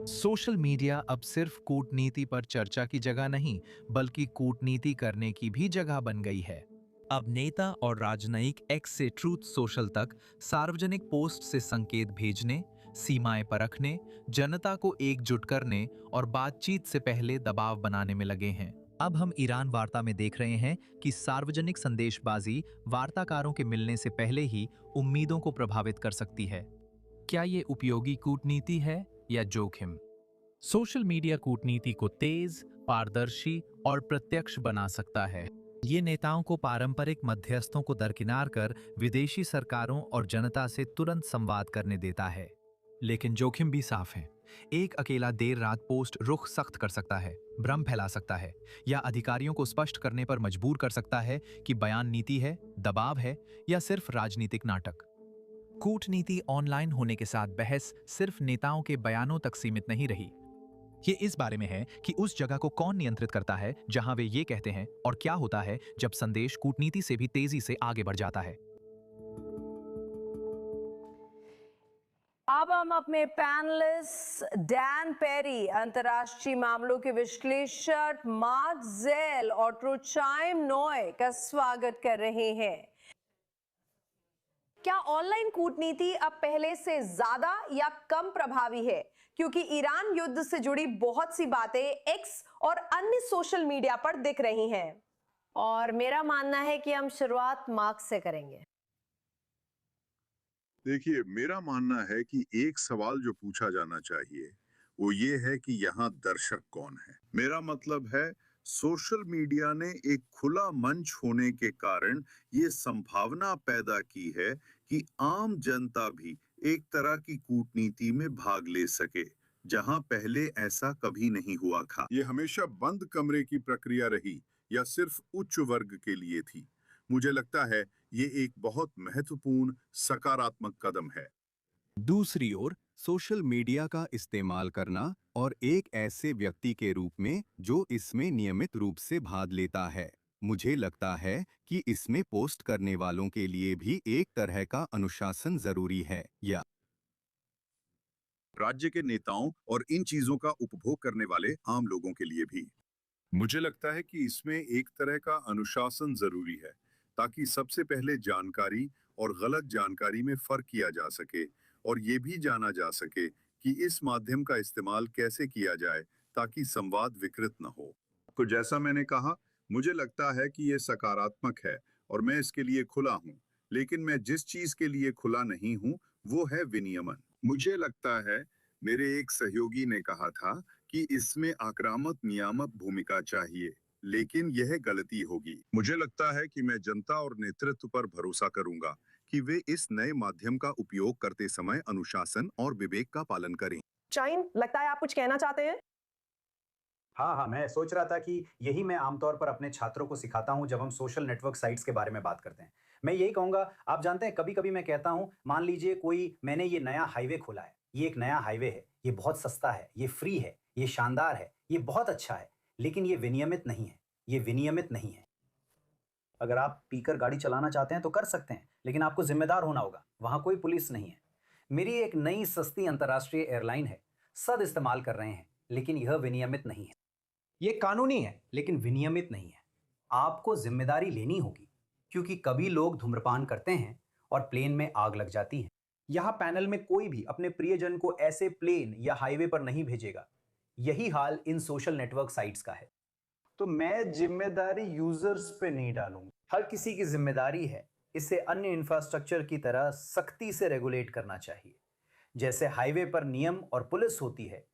Social media अब सिर्फ कूटनीति पर चर्चा की जगह नहीं, बल्कि कूटनीति करने की भी जगह बन गई है। अब नेता और राजनयिक एक्स से ट्रूथ सोशल तक सार्वजनिक पोस्ट से संकेत भेजने, सीमाएं परखने, जनता को एकजुट करने और बातचीत से पहले दबाव बनाने में लगे हैं। अब हम ईरान वार्ता में देख रहे हैं कि सार्वजनिक संदेशबाजी वार्ताकारों के मिलने से पहले ही उम्मीदों को प्रभावित कर सकती है। क्या ये उपयोगी कूटनीति है या जोखिम? सोशल मीडिया कूटनीति को तेज, पारदर्शी और प्रत्यक्ष बना सकता है। ये नेताओं को पारंपरिक मध्यस्थों को दरकिनार कर विदेशी सरकारों और जनता से तुरंत संवाद करने देता है। लेकिन जोखिम भी साफ है। एक अकेला देर रात पोस्ट रुख सख्त कर सकता है, भ्रम फैला सकता है या अधिकारियों को स्पष्ट करने पर मजबूर कर सकता है कि बयान नीति है, दबाव है या सिर्फ राजनीतिक नाटक। कूटनीति ऑनलाइन होने के साथ बहस सिर्फ नेताओं के बयानों तक सीमित नहीं रही। ये इस बारे में है कि उस जगह को कौन नियंत्रित करता है जहां वे ये कहते हैं, और क्या होता है जब संदेश कूटनीति से भी तेजी से आगे बढ़ जाता है। अब हम अपने पैनलिस्ट डैन पेरी, अंतर्राष्ट्रीय मामलों के विश्लेषक मार्क जेल और ट्रुचाइम नॉय का स्वागत कर रहे हैं। क्या ऑनलाइन कूटनीति अब पहले से ज्यादा या कम प्रभावी है? क्योंकि ईरान युद्ध से जुड़ी बहुत सी बातें एक्स और अन्य सोशल मीडिया पर दिख रही हैं। और मेरा मानना है कि हम शुरुआत मार्क से करेंगे। देखिए, मेरा मानना है कि एक सवाल जो पूछा जाना चाहिए वो ये है कि यहाँ दर्शक कौन है। मेरा मतलब है सोशल मीडिया ने एक खुला मंच होने के कारण ये संभावना पैदा की है कि आम जनता भी एक तरह की कूटनीति में भाग ले सके, जहां पहले ऐसा कभी नहीं हुआ था। ये हमेशा बंद कमरे की प्रक्रिया रही या सिर्फ उच्च वर्ग के लिए थी। मुझे लगता है ये एक बहुत महत्वपूर्ण सकारात्मक कदम है। दूसरी ओर, सोशल मीडिया का इस्तेमाल करना और एक ऐसे व्यक्ति के रूप में जो इसमें नियमित रूप से भाग लेता है, मुझे लगता है कि इसमें पोस्ट करने वालों के लिए भी एक तरह का अनुशासन जरूरी है, या राज्य के नेताओं और इन चीजों का उपभोग करने वाले आम लोगों के लिए भी। मुझे लगता है कि इसमें एक तरह का अनुशासन जरूरी है, ताकि सबसे पहले जानकारी और गलत जानकारी में फर्क किया जा सके और ये भी जाना जा सके कि इस माध्यम का इस्तेमाल कैसे किया जाए ताकि संवाद विकृत न हो। तो जैसा मैंने कहा, मुझे लगता है कि ये सकारात्मक है और मैं इसके लिए खुला हूँ, लेकिन मैं जिस चीज के लिए खुला नहीं हूँ वो है विनियमन। मुझे लगता है मेरे एक सहयोगी ने कहा था कि इसमें आक्रामक नियामक भूमिका चाहिए, लेकिन यह गलती होगी। मुझे लगता है कि मैं जनता और नेतृत्व पर भरोसा करूंगा कि वे इस नए माध्यम का उपयोग करते समय अनुशासन और विवेक का पालन करें। चाइन, लगता है आप कुछ कहना चाहते हैं? हाँ, मैं सोच रहा था कि यही मैं आमतौर पर अपने छात्रों को सिखाता हूं जब हम सोशल नेटवर्क साइट्स के बारे में बात करते हैं। मैं यही कहूंगा, आप जानते हैं, कभी कभी मैं कहता हूं, मान लीजिए मैंने ये नया हाईवे खोला है, ये एक नया हाईवे है, ये बहुत सस्ता है, ये फ्री है, ये शानदार है, ये बहुत अच्छा है, लेकिन ये विनियमित नहीं है, ये विनियमित नहीं है। अगर आप पीकर गाड़ी चलाना चाहते हैं तो कर सकते हैं, लेकिन आपको जिम्मेदार होना होगा, वहां कोई पुलिस नहीं है। मेरी एक नई सस्ती अंतर्राष्ट्रीय एयरलाइन है, सब इस्तेमाल कर रहे हैं, लेकिन यह विनियमित नहीं है। ये कानूनी है लेकिन विनियमित नहीं है। आपको जिम्मेदारी लेनी होगी, क्योंकि कभी लोग धूम्रपान करते हैं और प्लेन में आग लग जाती है। यहां पैनल में कोई भी अपने प्रियजन को ऐसे प्लेन या हाईवे पर नहीं भेजेगा। यही हाल इन सोशल नेटवर्क साइट्स का है। तो मैं जिम्मेदारी यूजर्स पे नहीं डालूंगा। हर किसी की जिम्मेदारी है इसे अन्य इंफ्रास्ट्रक्चर की तरह सख्ती से रेगुलेट करना चाहिए। जैसे हाईवे पर नियम और पुलिस होती है,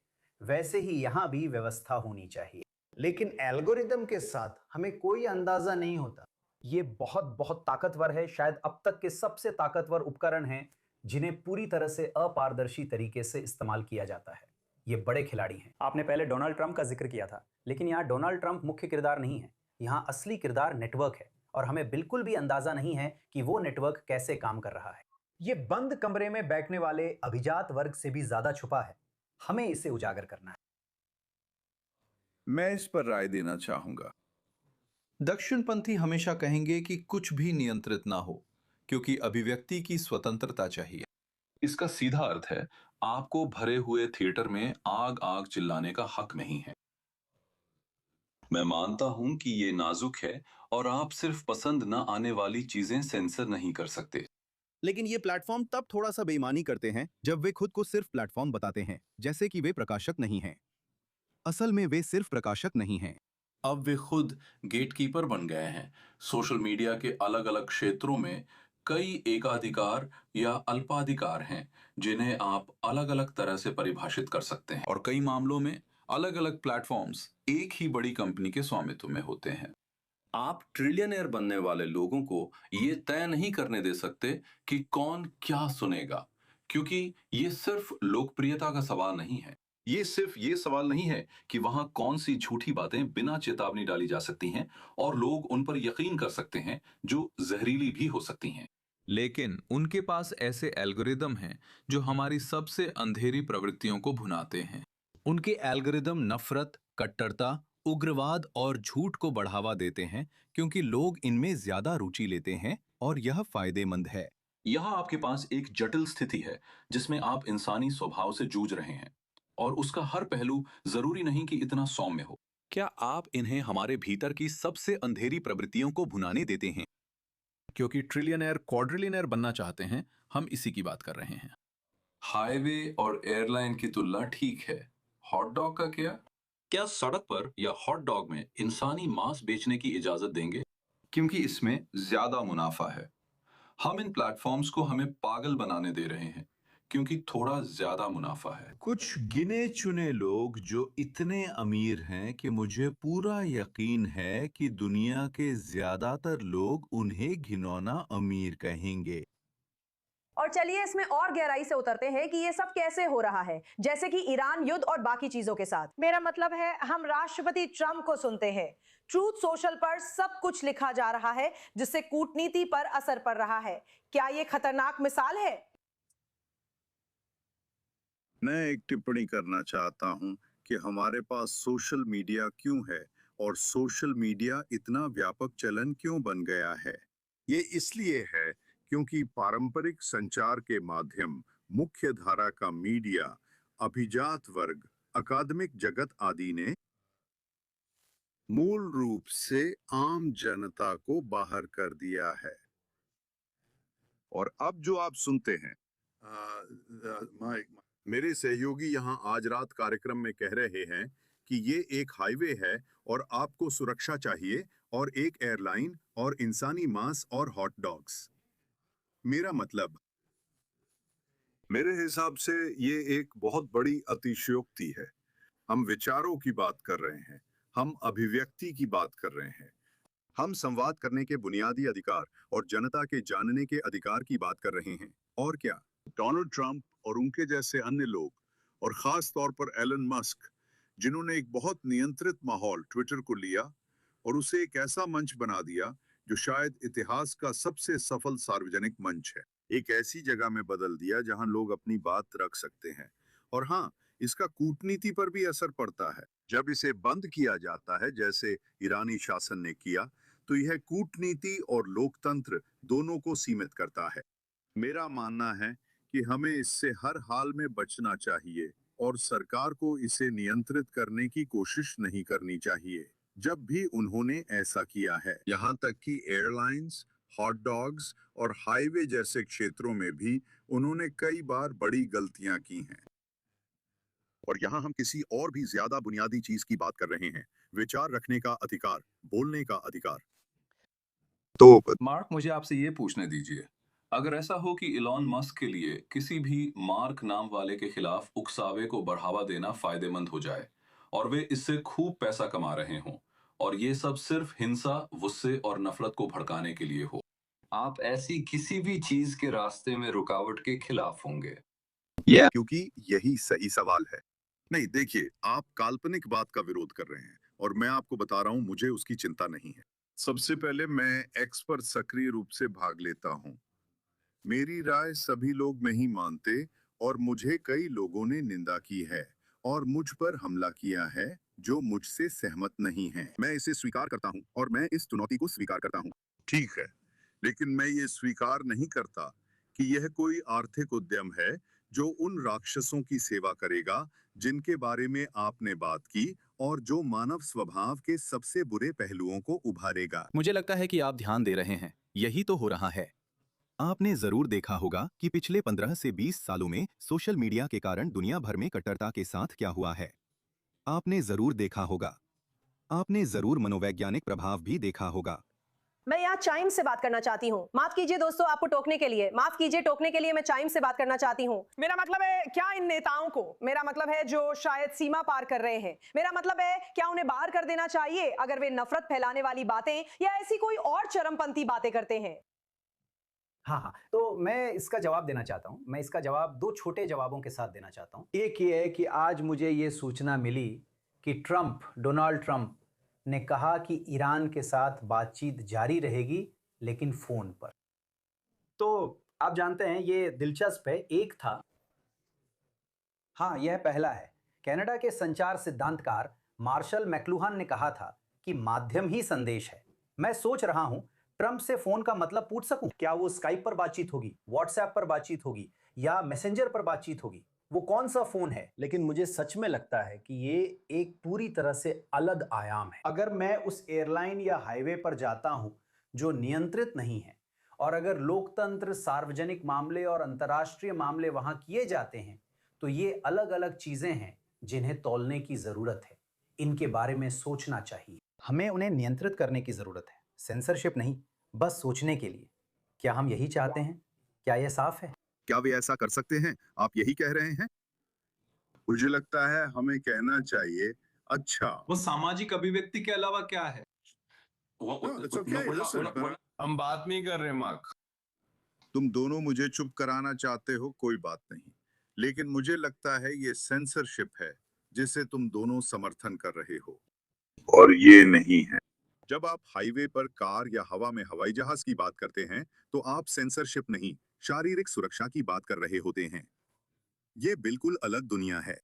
वैसे ही यहां भी व्यवस्था होनी चाहिए। लेकिन एल्गोरिदम के साथ हमें कोई अंदाजा नहीं होता। ये बहुत बहुत ताकतवर है, शायद अब तक के सबसे ताकतवर उपकरण हैं जिन्हें पूरी तरह से अपारदर्शी तरीके से इस्तेमाल किया जाता है। ये बड़े खिलाड़ी हैं। आपने पहले डोनाल्ड ट्रंप का जिक्र किया था, लेकिन यहाँ डोनाल्ड ट्रंप मुख्य किरदार नहीं है। यहाँ असली किरदार नेटवर्क है, और हमें बिल्कुल भी अंदाजा नहीं है कि वो नेटवर्क कैसे काम कर रहा है। ये बंद कमरे में बैठने वाले अभिजात वर्ग से भी ज्यादा छुपा है। हमें इसे उजागर करना है। मैं इस पर राय देना चाहूंगा। दक्षिणपंथी हमेशा कहेंगे कि कुछ भी नियंत्रित ना हो, क्योंकि अभिव्यक्ति की स्वतंत्रता चाहिए। इसका सीधा अर्थ है आपको भरे हुए थिएटर में आग आग चिल्लाने का हक नहीं है। मैं मानता हूं कि ये नाजुक है और आप सिर्फ पसंद न आने वाली चीजें सेंसर नहीं कर सकते। लेकिन ये प्लेटफॉर्म तब थोड़ा सा बेईमानी करते हैं जब वे खुद को सिर्फ प्लेटफॉर्म बताते हैं, जैसे कि वे प्रकाशक नहीं हैं। असल में वे सिर्फ प्रकाशक नहीं हैं। अब वे खुद गेटकीपर बन गए हैं। सोशल मीडिया के अलग अलग क्षेत्रों में कई एकाधिकार या अल्पाधिकार हैं जिन्हें आप अलग अलग तरह से परिभाषित कर सकते हैं, और कई मामलों में अलग अलग प्लेटफॉर्म्स एक ही बड़ी कंपनी के स्वामित्व में होते हैं। आप ट्रिलियनेयर बनने वाले लोगों को ये तय नहीं करने दे सकते कि कौन क्या सुनेगा, क्योंकि ये सिर्फ लोकप्रियता का सवाल नहीं है। ये सिर्फ ये सवाल नहीं है कि वहां कौन सी झूठी बातें बिना चेतावनी डाली जा सकती हैं और लोग उन पर यकीन कर सकते हैं, जो जहरीली भी हो सकती हैं। लेकिन उनके पास ऐसे एल्गोरिदम हैं जो हमारी सबसे अंधेरी प्रवृत्तियों को भुनाते हैं। उनके एल्गोरिदम नफरत, कट्टरता, उग्रवाद और झूठ को बढ़ावा देते हैं क्योंकि लोग इनमें ज्यादा रुचि लेते हैं और यह फायदेमंद है। यहाँ आपके पास एक जटिल स्थिति है जिसमें आप इंसानी स्वभाव से जूझ रहे हैं, और उसका हर पहलू जरूरी नहीं कि इतना सौम्य हो। क्या आप इन्हें हमारे भीतर की सबसे अंधेरी प्रवृत्तियों को भुनाने देते हैं? क्योंकि ट्रिलियनेयर क्वाड्रिलियनेयर बनना चाहते हैं, हम इसी की बात कर रहे हैं। हाईवे और एयरलाइन की तुलना ठीक है, हॉट डॉग का क्या? क्या सड़क पर या हॉट डॉग में इंसानी मांस बेचने की इजाजत देंगे? क्योंकि इसमें ज्यादा मुनाफा है। हम इन प्लेटफॉर्म्स को हमें पागल बनाने दे रहे हैं क्योंकि थोड़ा ज्यादा मुनाफा है। कुछ गिने चुने लोग जो इतने अमीर हैं कि मुझे पूरा यकीन है कि दुनिया के ज्यादातर लोग उन्हें घिनौना अमीर कहेंगे। और चलिए इसमें और गहराई से उतरते हैं कि ये सब कैसे हो रहा है, जैसे कि ईरान युद्ध और बाकी चीजों के साथ। मेरा मतलब है, हम राष्ट्रपति ट्रंप को सुनते हैं। ट्रूथ सोशल पर सब कुछ लिखा जा रहा है जिससे कूटनीति पर असर पड़ रहा है। क्या ये खतरनाक मिसाल है? मैं एक टिप्पणी करना चाहता हूं कि हमारे पास सोशल मीडिया क्यों है और सोशल मीडिया इतना व्यापक चलन क्यों बन गया है। ये इसलिए है क्योंकि पारंपरिक संचार के माध्यम, मुख्य धारा का मीडिया, अभिजात वर्ग, अकादमिक जगत आदि ने मूल रूप से आम जनता को बाहर कर दिया है। और अब जो आप सुनते हैं, मेरे सहयोगी यहाँ आज रात कार्यक्रम में कह रहे हैं कि ये एक हाईवे है और आपको सुरक्षा चाहिए, और एक एयरलाइन और इंसानी मांस और हॉट डॉग्स। मेरा मतलब, मेरे हिसाब से ये एक बहुत बड़ी अतिशयोक्ति है। हम विचारों की बात कर रहे हैं, हम अभिव्यक्ति की बात कर रहे हैं, हम संवाद करने के बुनियादी अधिकार और जनता के जानने के अधिकार की बात कर रहे हैं। और क्या डोनाल्ड ट्रंप और उनके जैसे अन्य लोग, और खास तौर पर एलन मस्क, जिन्होंने एक बहुत नियंत्रित माहौल ट्विटर को लिया और उसे एक ऐसा मंच बना दिया जो शायद इतिहास का सबसे सफल सार्वजनिक मंच है, एक ऐसी जगह में बदल दिया जहां लोग अपनी बात रख सकते हैं। और हाँ, इसका कूटनीति पर भी असर पड़ता है। जब इसे बंद किया जाता है, जैसे ईरानी शासन ने किया, तो यह कूटनीति और लोकतंत्र दोनों को सीमित करता है। मेरा मानना है कि हमें इससे हर हाल में बचना चाहिए और सरकार को इसे नियंत्रित करने की कोशिश नहीं करनी चाहिए, जब भी उन्होंने ऐसा किया है। यहाँ तक कि एयरलाइंस, हॉट डॉग्स और हाईवे जैसे क्षेत्रों में भी उन्होंने कई बार बड़ी गलतियां की हैं। और यहाँ हम किसी और भी ज्यादा बुनियादी चीज की बात कर रहे हैं, विचार रखने का अधिकार, बोलने का अधिकार। तो मार्क, मुझे आपसे ये पूछने दीजिए, अगर ऐसा हो कि इलॉन मस्क के लिए किसी भी मार्क नाम वाले के खिलाफ उकसावे को बढ़ावा देना फायदेमंद हो जाए और वे इससे खूब पैसा कमा रहे हों, और ये सब सिर्फ हिंसा, गुस्से और नफरत को भड़काने के लिए हो, आप ऐसी किसी भी चीज के रास्ते में रुकावट के खिलाफ होंगे? क्योंकि यही सही सवाल है। नहीं, देखिए, आप काल्पनिक बात का विरोध कर रहे हैं और मैं आपको बता रहा हूं, मुझे उसकी चिंता नहीं है। सबसे पहले मैं एक्स पर सक्रिय रूप से भाग लेता हूं। मेरी राय सभी लोग नहीं मानते और मुझे कई लोगों ने निंदा की है और मुझ पर हमला किया है जो मुझसे सहमत नहीं हैं। मैं इसे स्वीकार करता हूं और मैं इस चुनौती को स्वीकार करता हूं। ठीक है, लेकिन मैं ये स्वीकार नहीं करता कि यह कोई आर्थिक उद्यम है जो उन राक्षसों की सेवा करेगा जिनके बारे में आपने बात की और जो मानव स्वभाव के सबसे बुरे पहलुओं को उभारेगा। मुझे लगता है कि आप ध्यान दे रहे हैं, यही तो हो रहा है। आपने जरूर देखा होगा कि पिछले 15 से 20 सालों में सोशल मीडिया के कारण दुनिया भर में कट्टरता के साथ क्या हुआ है। आपने जरूर देखा होगा। आपने जरूर मनोवैज्ञानिक प्रभाव भी देखा होगा। मैं यहाँ चाइम से बात करना चाहती हूँ। माफ कीजिए दोस्तों, आपको टोकने के लिए, माफ कीजिए टोकने के लिए, मैं चाइम से बात करना चाहती हूँ। मेरा मतलब है क्या इन नेताओं को, मेरा मतलब है जो शायद सीमा पार कर रहे हैं, मेरा मतलब है क्या उन्हें बाहर कर देना चाहिए अगर वे नफरत फैलाने वाली बातें या ऐसी कोई और चरमपंथी बातें करते हैं। हाँ हाँ, तो मैं इसका जवाब देना चाहता हूँ। मैं इसका जवाब दो छोटे जवाबों के साथ देना चाहता हूँ। एक ये है कि आज मुझे ये सूचना मिली कि डोनाल्ड ट्रंप ने कहा कि ईरान के साथ बातचीत जारी रहेगी, लेकिन फोन पर। तो आप जानते हैं ये दिलचस्प है। एक था, हाँ यह पहला है, कनाडा के संचार सिद्धांतकार मार्शल मैक्लुहान ने कहा था कि माध्यम ही संदेश है। मैं सोच रहा हूं ट्रंप से फोन का मतलब पूछ सकूं, क्या वो स्काइप पर बातचीत होगी, व्हाट्सएप पर बातचीत होगी या मैसेंजर पर बातचीत होगी, वो कौन सा फोन है। लेकिन मुझे सच में लगता है कि ये एक पूरी तरह से अलग आयाम है। अगर मैं उस एयरलाइन या हाईवे पर जाता हूं जो नियंत्रित नहीं है, और अगर लोकतंत्र, सार्वजनिक मामले और अंतर्राष्ट्रीय मामले वहां किए जाते हैं, तो ये अलग अलग चीजें हैं जिन्हें तौलने की जरूरत है। इनके बारे में सोचना चाहिए। हमें उन्हें नियंत्रित करने की जरूरत है, सेंसरशिप नहीं, बस सोचने के लिए। क्या हम यही चाहते हैं? क्या यह साफ है? क्या वे ऐसा कर सकते हैं? आप यही कह रहे हैं? मुझे लगता है हमें कहना चाहिए, अच्छा। वो सामाजिक अभिव्यक्ति के अलावा क्या है? हम बात नहीं कर रहे मार्क। तुम दोनों मुझे चुप कराना चाहते हो, कोई बात नहीं, लेकिन मुझे लगता है ये सेंसरशिप है जिसे तुम दोनों समर्थन कर रहे हो, और ये नहीं है। जब आप हाईवे पर कार या हवा में हवाई जहाज की बात करते हैं तो आप सेंसरशिप नहीं, शारीरिक सुरक्षा की बात कर रहे होते हैं। ये बिल्कुल अलग दुनिया है।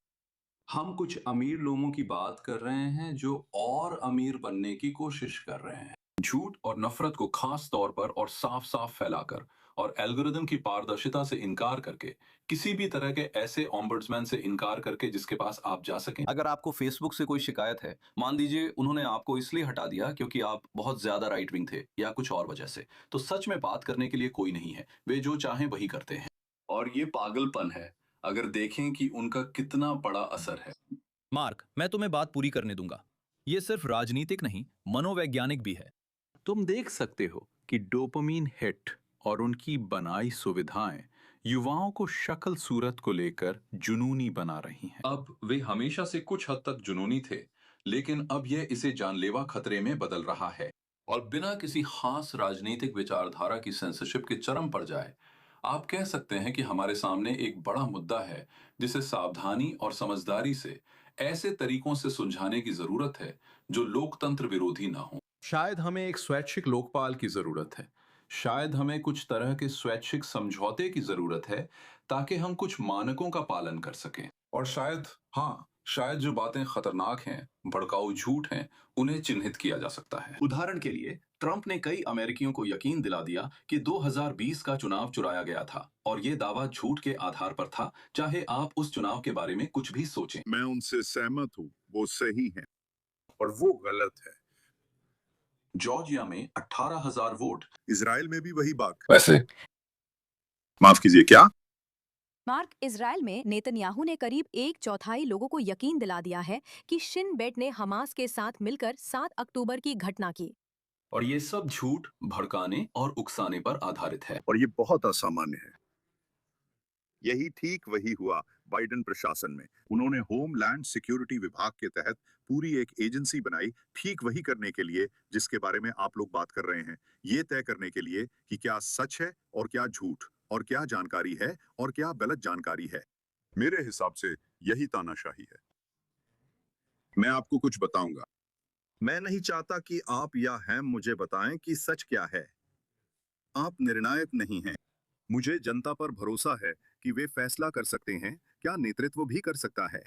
हम कुछ अमीर लोगों की बात कर रहे हैं जो और अमीर बनने की कोशिश कर रहे हैं, झूठ और नफरत को खास तौर पर और साफ साफ फैलाकर और एल्गोरिदम की पारदर्शिता से इनकार करके, किसी भी तरह के ऐसे ओम्बड्समैन से इनकार करके जिसके पास आप जा सकें। अगर आपको फेसबुक से कोई शिकायत है, मान लीजिए उन्होंने आपको इसलिए हटा दिया क्योंकि आप बहुत ज्यादा राइट विंग थे या कुछ और वजह से, तो सच में बात करने के लिए कोई नहीं है, वे जो चाहें वही करते हैं। और ये पागलपन है अगर देखें कि उनका कितना बड़ा असर है। मार्क, मैं तुम्हें बात पूरी करने दूंगा। ये सिर्फ राजनीतिक नहीं, मनोवैज्ञानिक भी है। तुम देख सकते हो कि डोपामीन हिट और उनकी बनाई सुविधाएं युवाओं को शक्ल सूरत को लेकर जुनूनी बना रही हैं। अब वे हमेशा से कुछ हद तक जुनूनी थे, लेकिन अब यह इसे जानलेवा खतरे में बदल रहा है और बिना किसी खास राजनीतिक विचारधारा की सेंसरशिप के चरम पर जाए। आप कह सकते हैं कि हमारे सामने एक बड़ा मुद्दा है जिसे सावधानी और समझदारी से ऐसे तरीकों से सुलझाने की जरूरत है जो लोकतंत्र विरोधी ना हो। शायद हमें एक स्वैच्छिक लोकपाल की जरूरत है, शायद हमें कुछ तरह के स्वैच्छिक समझौते की जरूरत है ताकि हम कुछ मानकों का पालन कर सकें, और शायद जो बातें खतरनाक हैं, भड़काऊ झूठ हैं, उन्हें चिन्हित किया जा सकता है। उदाहरण के लिए, ट्रंप ने कई अमेरिकियों को यकीन दिला दिया कि 2020 का चुनाव चुराया गया था और ये दावा झूठ के आधार पर था, चाहे आप उस चुनाव के बारे में कुछ भी सोचें। मैं उनसे सहमत हूँ, वो सही है और वो गलत है। जॉर्जिया में 18,000 वोट। इजराइल में भी वही बात। वैसे माफ कीजिए, क्या? मार्क, इजराइल में नेतन्याहू ने करीब 1/4 लोगों को यकीन दिला दिया है कि शिन बेट ने हमास के साथ मिलकर 7 अक्टूबर की घटना की। और ये सब झूठ, भड़काने और उकसाने पर आधारित है। और ये बहुत असामान्य है। यही ठीक वही हुआ बाइडेन प्रशासन में। उन्होंने होमलैंड सिक्योरिटी विभाग के तहत पूरी एक एजेंसी बनाई, ठीक वही करने के लिए जिसके बारे में आप लोग बात कर रहे हैं, ये तय करने के लिए कि क्या सच है और क्या झूठ, और क्या जानकारी है और क्या गलत जानकारी है। मेरे हिसाब से यही तानाशाही है। मैं आपको कुछ बताऊंगा। मैं नहीं चाहता कि आप या हम मुझे बताएं कि सच क्या है। आप निर्णायक नहीं हैं। मुझे जनता पर भरोसा है कि वे फैसला कर सकते हैं, क्या नेतृत्व भी कर सकता है।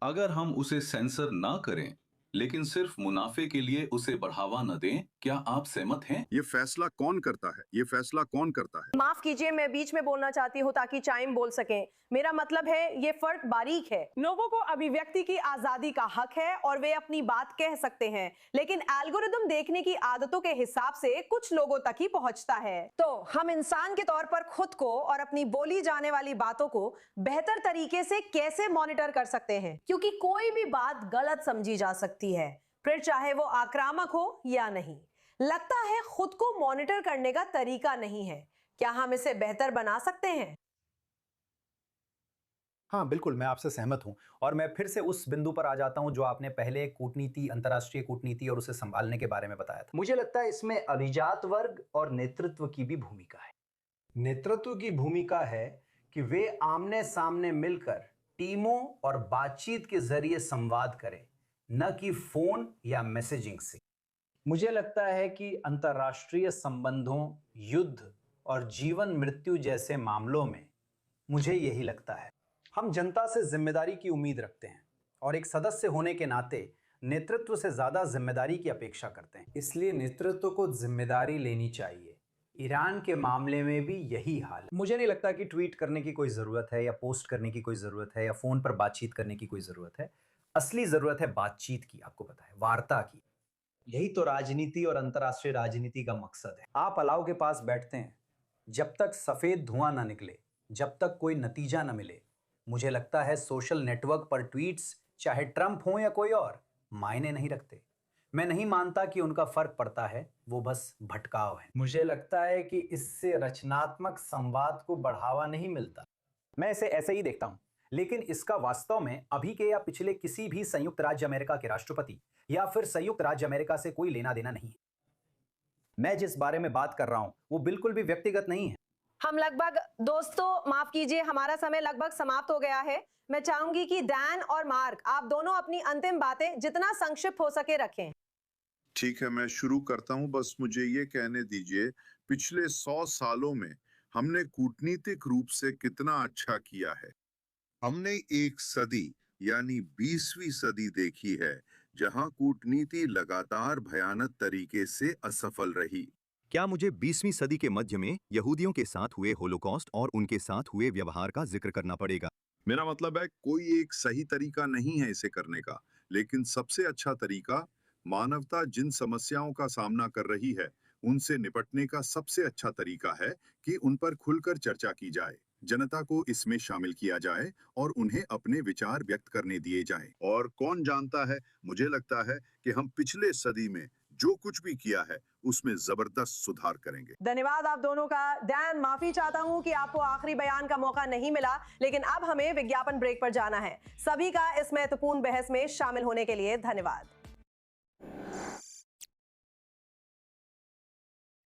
अगर हम उसे सेंसर ना करें, लेकिन सिर्फ मुनाफे के लिए उसे बढ़ावा न दें। क्या आप सहमत हैं? ये फैसला कौन करता है? ये फैसला कौन करता है? माफ कीजिए, मैं बीच में बोलना चाहती हूँ ताकि चाइम बोल सकें। मेरा मतलब है ये फर्क बारीक है। लोगों को अभिव्यक्ति की आजादी का हक है और वे अपनी बात कह सकते हैं, लेकिन एल्गोरिदम देखने की आदतों के हिसाब से कुछ लोगों तक ही पहुंचता है। तो हम इंसान के तौर पर खुद को और अपनी बोली जाने वाली बातों को बेहतर तरीके से कैसे मॉनिटर कर सकते हैं, क्योंकि कोई भी बात गलत समझी जा सकती है, फिर चाहे वो आक्रामक हो या नहीं। लगता है खुद को मॉनिटर करने का तरीका नहीं है। क्या हम इसे बेहतर बना सकते हैं? हाँ बिल्कुल, मैं आपसे सहमत हूं और मैं फिर से उस बिंदु पर आ जाता हूं जो आपने पहले कूटनीति, अंतर्राष्ट्रीय कूटनीति और उसे संभालने के बारे में बताया था। मुझे लगता है इसमें अभिजात वर्ग और नेतृत्व की भी भूमिका है। नेतृत्व की भूमिका है कि वे आमने सामने मिलकर टीमों और बातचीत के जरिए संवाद करें, न कि फोन या मैसेजिंग से। मुझे लगता है कि अंतर्राष्ट्रीय संबंधों, युद्ध और जीवन मृत्यु जैसे मामलों में मुझे यही लगता है। हम जनता से जिम्मेदारी की उम्मीद रखते हैं और एक सदस्य होने के नाते नेतृत्व से ज्यादा जिम्मेदारी की अपेक्षा करते हैं। इसलिए नेतृत्व को जिम्मेदारी लेनी चाहिए। ईरान के मामले में भी यही हाल है। मुझे नहीं लगता कि ट्वीट करने की कोई जरूरत है या पोस्ट करने की कोई जरूरत है या फोन पर बातचीत करने की कोई जरूरत है। असली जरूरत है बातचीत की, आपको पता है, वार्ता की। यही तो राजनीति और अंतर्राष्ट्रीय राजनीति का मकसद है। आप अलाव के पास बैठते हैं, जब तक सफेद धुआं ना निकले, जब तक कोई नतीजा न मिले। मुझे लगता है सोशल नेटवर्क पर ट्वीट्स, चाहे ट्रंप हो या कोई और, मायने नहीं रखते। मैं नहीं मानता कि उनका फर्क पड़ता है, वो बस भटकाव है। मुझे लगता है कि इससे रचनात्मक संवाद को बढ़ावा नहीं मिलता। मैं इसे ऐसे ही देखता हूं, लेकिन इसका वास्तव में अभी के या पिछले किसी भी संयुक्त राज्य अमेरिका के राष्ट्रपति या फिर संयुक्त राज्य अमेरिका से कोई लेना देना नहीं है। मैं जिस बारे में बात कर रहा हूं वो बिल्कुल भी व्यक्तिगत नहीं है। हम लगभग, दोस्तों माफ कीजिए, हमारा समय लगभग समाप्त हो गया है। मैं चाहूंगी कि डैन और मार्क, आप दोनों अपनी अंतिम बातें जितना संक्षिप्त हो सके रखें। ठीक है, मैं शुरू करता हूं। बस मुझे ये कहने दीजिए, पिछले 100 सालों में हमने कूटनीतिक रूप से कितना अच्छा किया है। हमने एक सदी यानी 20वीं सदी देखी है जहां कूटनीति लगातार भयानक तरीके से असफल रही। क्या मुझे 20वीं सदी के मध्य में यहूदियों के साथ हुए होलोकॉस्ट और उनके साथ हुए व्यवहार का जिक्र करना पड़ेगा? मेरा मतलब है, कोई एक सही तरीका नहीं है इसे करने का, लेकिन सबसे अच्छा तरीका मानवता जिन समस्याओं का सामना कर रही है उनसे निपटने का सबसे अच्छा तरीका है कि उन पर खुलकर चर्चा की जाए, जनता को इसमें शामिल किया जाए और उन्हें अपने विचार व्यक्त करने दिए जाएं। और कौन जानता है, मुझे लगता है कि हम पिछले सदी में जो कुछ भी किया है उसमें जबरदस्त सुधार करेंगे। धन्यवाद आप दोनों का। डैन, माफी चाहता हूं कि आपको आखिरी बयान का मौका नहीं मिला, लेकिन अब हमें विज्ञापन ब्रेक पर जाना है। सभी का इस महत्वपूर्ण बहस में शामिल होने के लिए धन्यवाद।